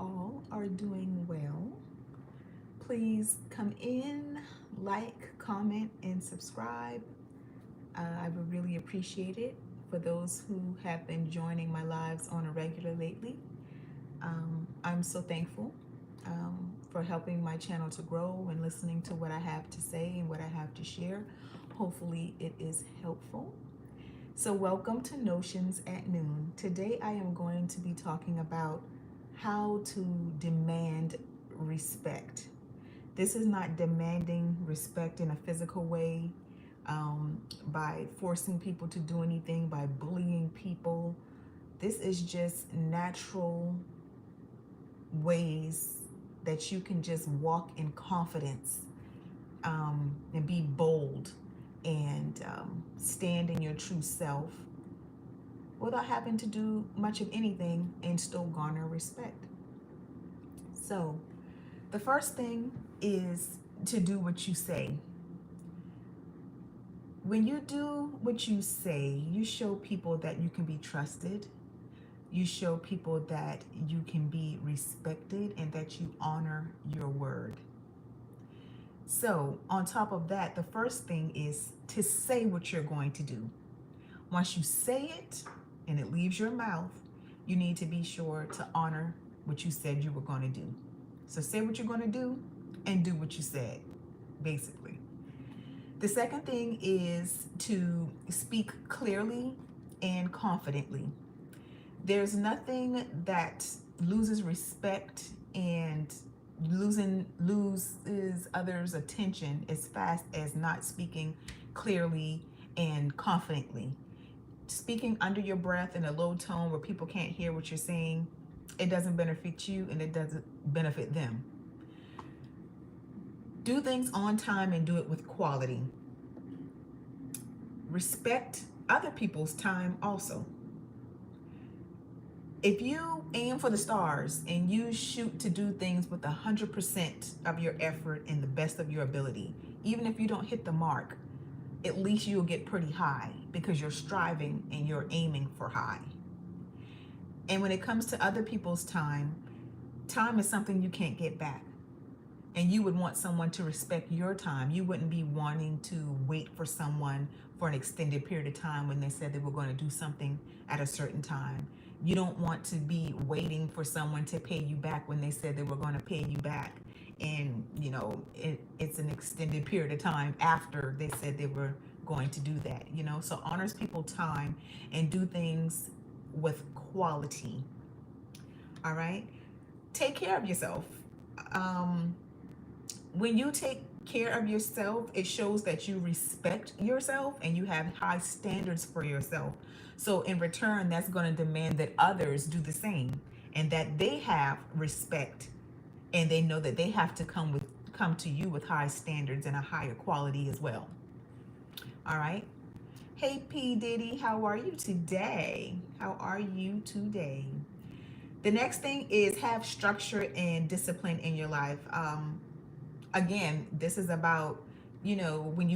all are doing well. Please come in, like, comment, and subscribe. I would really appreciate it for those who have been joining my lives on a regular lately. I'm so thankful for helping my channel to grow and listening to what I have to say and what I have to share. Hopefully, it is helpful. So, welcome to Notions at Noon. Today, I am going to be talking about how to demand respect. This is not demanding respect in a physical way, by forcing people to do anything, by bullying people. This is just natural ways that you can just walk in confidence, and be bold and stand in your true self without having to do much of anything and still garner respect. So, the first thing is to do what you say. When you do what you say, you show people that you can be trusted. You show people that you can be respected and that you honor your word. So, on top of that, the first thing is to say what you're going to do. Once you say it and it leaves your mouth, you need to be sure to honor what you said you were going to do. So, say what you're going to do and do what you said, basically. The second thing is to speak clearly and confidently. There's nothing that loses respect and loses others' attention as fast as not speaking clearly and confidently. Speaking under your breath in a low tone where people can't hear what you're saying, it doesn't benefit you and it doesn't benefit them. Do things on time and do it with quality. Respect other people's time also. If you aim for the stars and you shoot to do things with 100% of your effort and the best of your ability, even if you don't hit the mark, at least you'll get pretty high because you're striving and you're aiming for high. And when it comes to other people's time, time is something you can't get back. And you would want someone to respect your time. You wouldn't be wanting to wait for someone for an extended period of time when they said they were going to do something at a certain time. You don't want to be waiting for someone to pay you back when they said they were going to pay you back. And, it's an extended period of time after they said they were going to do that, So honors people's time and do things with quality. All right. Take care of yourself. When you take care of yourself, it shows that you respect yourself and you have high standards for yourself. So in return, that's going to demand that others do the same and that they have respect and they know that they have to come to you with high standards and a higher quality as well. All right. Hey P Diddy, how are you today? How are you today? The next thing is have structure and discipline in your life. Again, this is about, when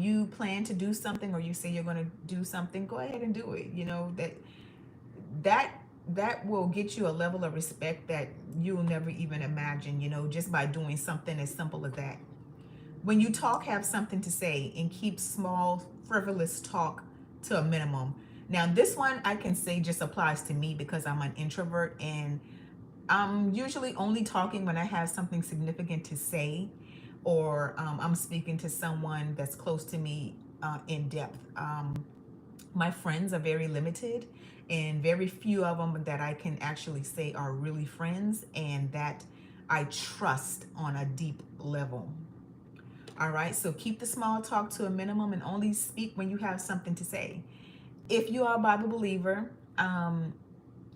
you plan to do something or you say you're going to do something, go ahead and do it. That will get you a level of respect that you'll never even imagine, just by doing something as simple as that. When you talk, have something to say and keep small, frivolous talk to a minimum. Now, this one I can say just applies to me because I'm an introvert and I'm usually only talking when I have something significant to say or I'm speaking to someone that's close to me in depth. My friends are very limited and very few of them that I can actually say are really friends and that I trust on a deep level. All right, so keep the small talk to a minimum and only speak when you have something to say. If you are a Bible believer, and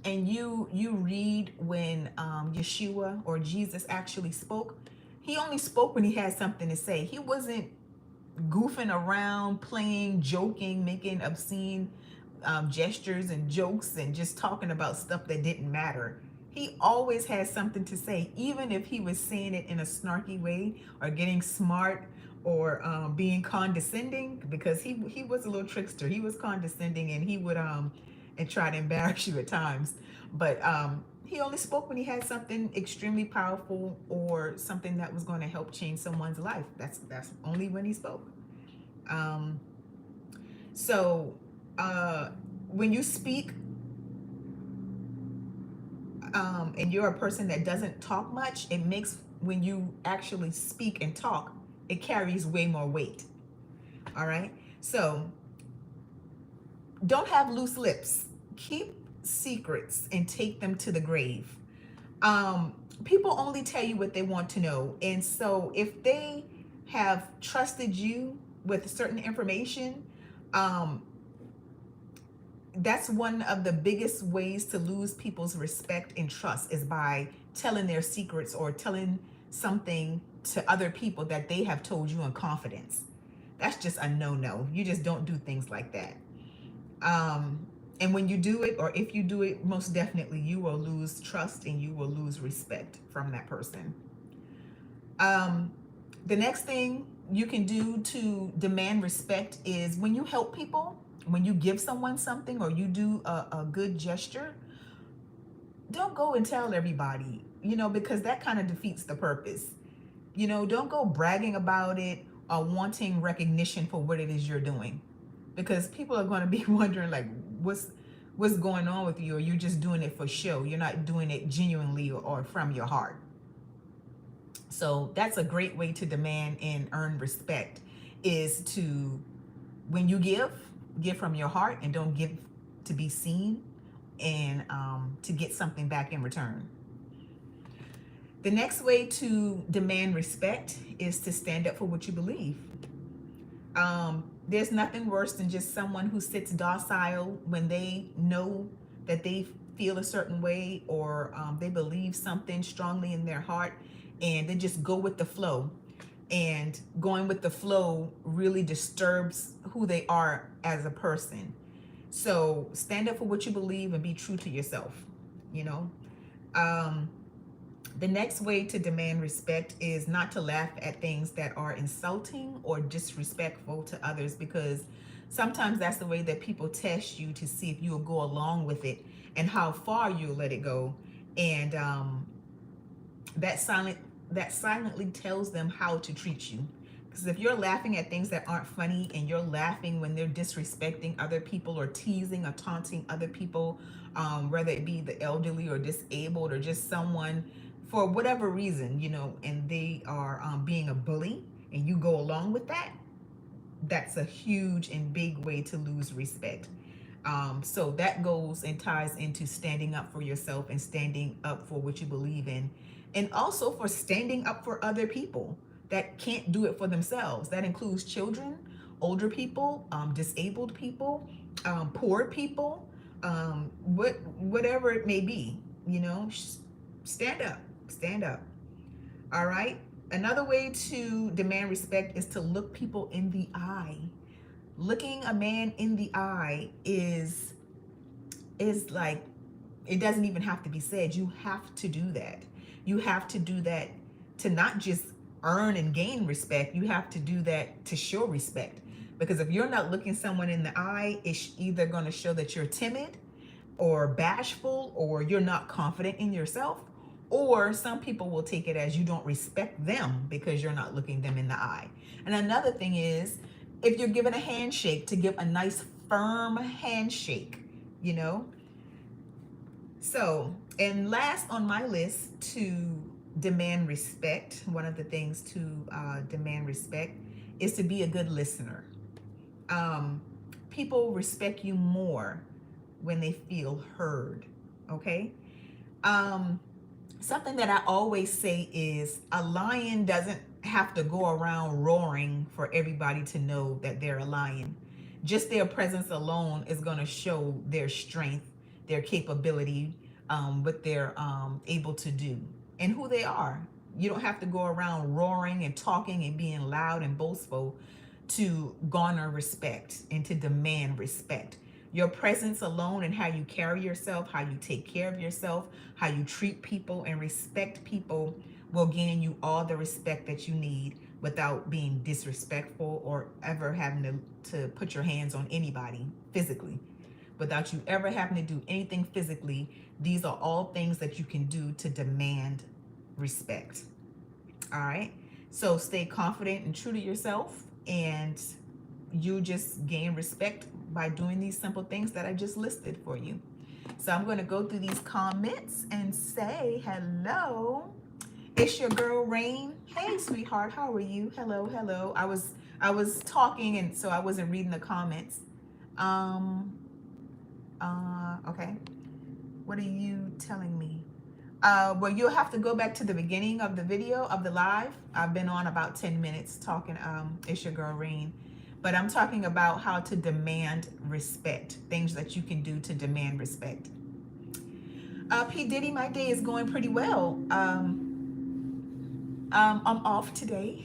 you read when Yeshua or Jesus actually spoke, he only spoke when he had something to say. He wasn't goofing around, playing, joking, making obscene gestures and jokes and just talking about stuff that didn't matter. He always had something to say, even if he was saying it in a snarky way or getting smart or being condescending, because he was a little trickster. He was condescending and he would and try to embarrass you at times. But He only spoke when he had something extremely powerful or something that was going to help change someone's life. That's only when he spoke. Um, so when you speak, and you're a person that doesn't talk much, it makes, when you actually speak and talk, it carries way more weight. All right. So don't have loose lips. Keep secrets and take them to the grave. Um, People only tell you what they want to know. And so if they have trusted you with certain information, um, that's one of the biggest ways to lose people's respect and trust, is by telling their secrets or telling something to other people that they have told you in confidence. That's just a no-no. You just don't do things like that. Um, and when you do it, or if you do it, most definitely you will lose trust and you will lose respect from that person. Um, the next thing you can do to demand respect is when you help people, when you give someone something or you do a good gesture, don't go and tell everybody, because that kind of defeats the purpose. Don't go bragging about it or wanting recognition for what it is you're doing, because people are going to be wondering, like, what's going on with you, or you're just doing it for show. You're not doing it genuinely or from your heart. So that's a great way to demand and earn respect, is to, when you give from your heart and don't give to be seen, and to get something back in return. The next way to demand respect is to stand up for what you believe. There's nothing worse than just someone who sits docile when they know that they feel a certain way, or they believe something strongly in their heart, and they just go with the flow. And going with the flow really disturbs who they are as a person. So stand up for what you believe and be true to yourself, you know. The next way to demand respect is not to laugh at things that are insulting or disrespectful to others, because sometimes that's the way that people test you, to see if you'll go along with it and how far you'll let it go. And that silently tells them how to treat you. Because if you're laughing at things that aren't funny, and you're laughing when they're disrespecting other people or teasing or taunting other people, whether it be the elderly or disabled or just someone for whatever reason, and they are being a bully, and you go along with that, that's a huge and big way to lose respect. So that goes and ties into standing up for yourself and standing up for what you believe in, and also for standing up for other people that can't do it for themselves. That includes children, older people, disabled people, poor people, whatever it may be. Stand up, stand up. All right. Another way to demand respect is to look people in the eye. Looking a man in the eye is like, it doesn't even have to be said. You have to do that. You have to do that to not just earn and gain respect. You have to do that to show respect. Because if you're not looking someone in the eye, it's either going to show that you're timid or bashful, or you're not confident in yourself, or some people will take it as you don't respect them because you're not looking them in the eye. And another thing is, if you're given a handshake, to give a nice firm handshake, So, and last on my list to demand respect, one of the things to demand respect is to be a good listener. People respect you more when they feel heard, okay? Something that I always say is, a lion doesn't have to go around roaring for everybody to know that they're a lion. Just their presence alone is going to show their strength, their capability, what they're able to do, and who they are. You don't have to go around roaring and talking and being loud and boastful to garner respect and to demand respect. Your presence alone and how you carry yourself, how you take care of yourself, how you treat people and respect people will gain you all the respect that you need without being disrespectful or ever having to put your hands on anybody physically. without you ever having to do anything physically. These are all things that you can do to demand respect. All right. So stay confident and true to yourself, and you just gain respect by doing these simple things that I just listed for you. So I'm going to go through these comments and say hello. It's your girl Rain. Hey sweetheart, how are you? Hello, hello. I was talking, and so I wasn't reading the comments. Um okay. What are you telling me? Well, you'll have to go back to the beginning of the video of the live. I've been on about 10 minutes talking. It's your girl Rain, but I'm talking about how to demand respect, things that you can do to demand respect. P Diddy, my day is going pretty well. I'm off today.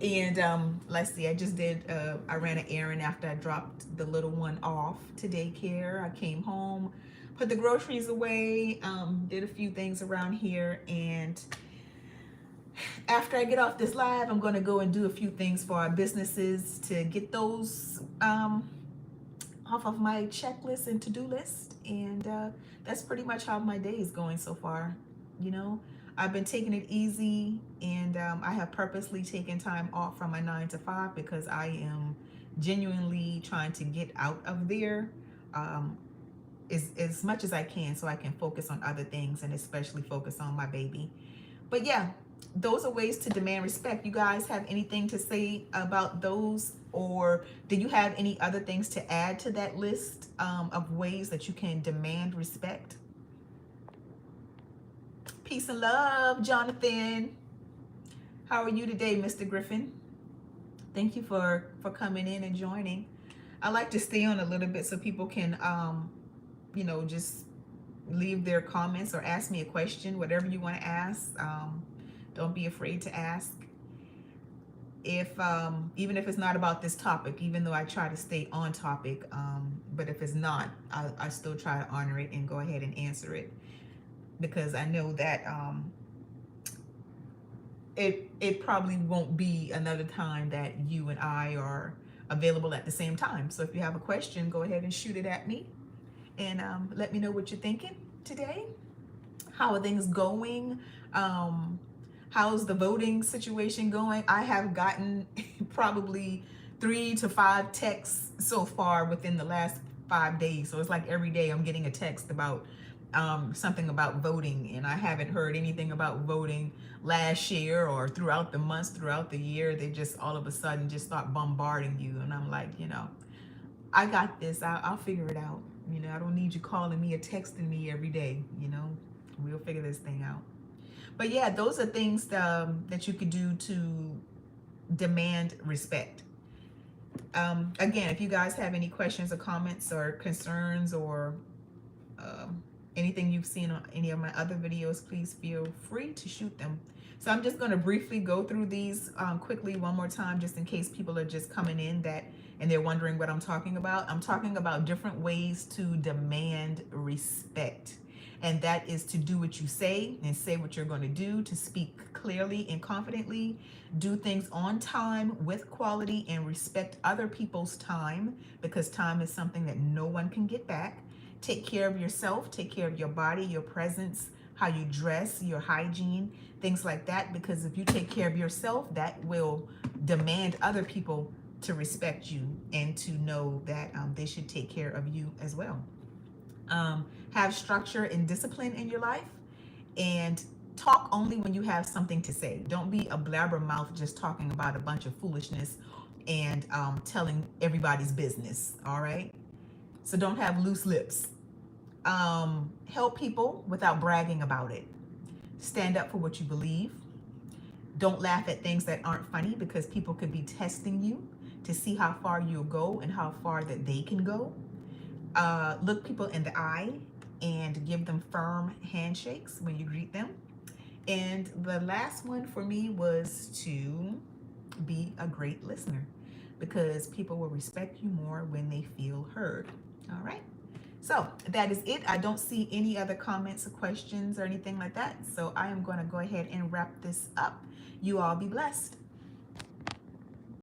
And let's see, I just did, I ran an errand after I dropped the little one off to daycare. I came home, put the groceries away, did a few things around here. And after I get off this live, I'm going to go and do a few things for our businesses to get those off of my checklist and to-do list. And that's pretty much how my day is going so far. You know, I've been taking it easy, and I have purposely taken time off from my 9 to 5 because I am genuinely trying to get out of there as much as I can, so I can focus on other things, and especially focus on my baby. But yeah, those are ways to demand respect. You guys have anything to say about those, or do you have any other things to add to that list of ways that you can demand respect? Peace and love, Jonathan. How are you today, Mr. Griffin? Thank you for coming in and joining. I like to stay on a little bit so people can, you know, just leave their comments or ask me a question, whatever you want to ask. Don't be afraid to ask. If even if it's not about this topic, even though I try to stay on topic, but if it's not, I still try to honor it and go ahead and answer it, because I know that it probably won't be another time that you and I are available at the same time. So if you have a question, go ahead and shoot it at me, and let me know what you're thinking today. How are things going? How's the voting situation going? I have gotten probably 3 to 5 texts so far within the last 5 days. So it's like every day I'm getting a text about something about voting, and I haven't heard anything about voting last year or throughout the months, throughout the year. They just all of a sudden just start bombarding you, and I'm like, you know, I got this. I'll figure it out. You know, I don't need you calling me or texting me every day. You know, we'll figure this thing out. But yeah, those are things that you could do to demand respect. Again, if you guys have any questions or comments or concerns, or anything you've seen on any of my other videos, please feel free to shoot them. So I'm just going to briefly go through these quickly one more time, just in case people are just coming in and they're wondering what I'm talking about. I'm talking about different ways to demand respect. And that is to do what you say and say what you're going to do, to speak clearly and confidently, do things on time with quality, and respect other people's time, because time is something that no one can get back. Take care of yourself, take care of your body, your presence, how you dress, your hygiene, things like that. Because if you take care of yourself, that will demand other people to respect you and to know that they should take care of you as well. Have structure and discipline in your life, and talk only when you have something to say. Don't be a blabbermouth just talking about a bunch of foolishness and telling everybody's business. All right, so don't have loose lips. Help people without bragging about it. Stand up for what you believe. Don't laugh at things that aren't funny, because people could be testing you to see how far you'll go and how far that they can go. Look people in the eye and give them firm handshakes when you greet them. And the last one for me was to be a great listener, because people will respect you more when they feel heard. All right. So that is it. I don't see any other comments or questions or anything like that. So I am going to go ahead and wrap this up. You all be blessed.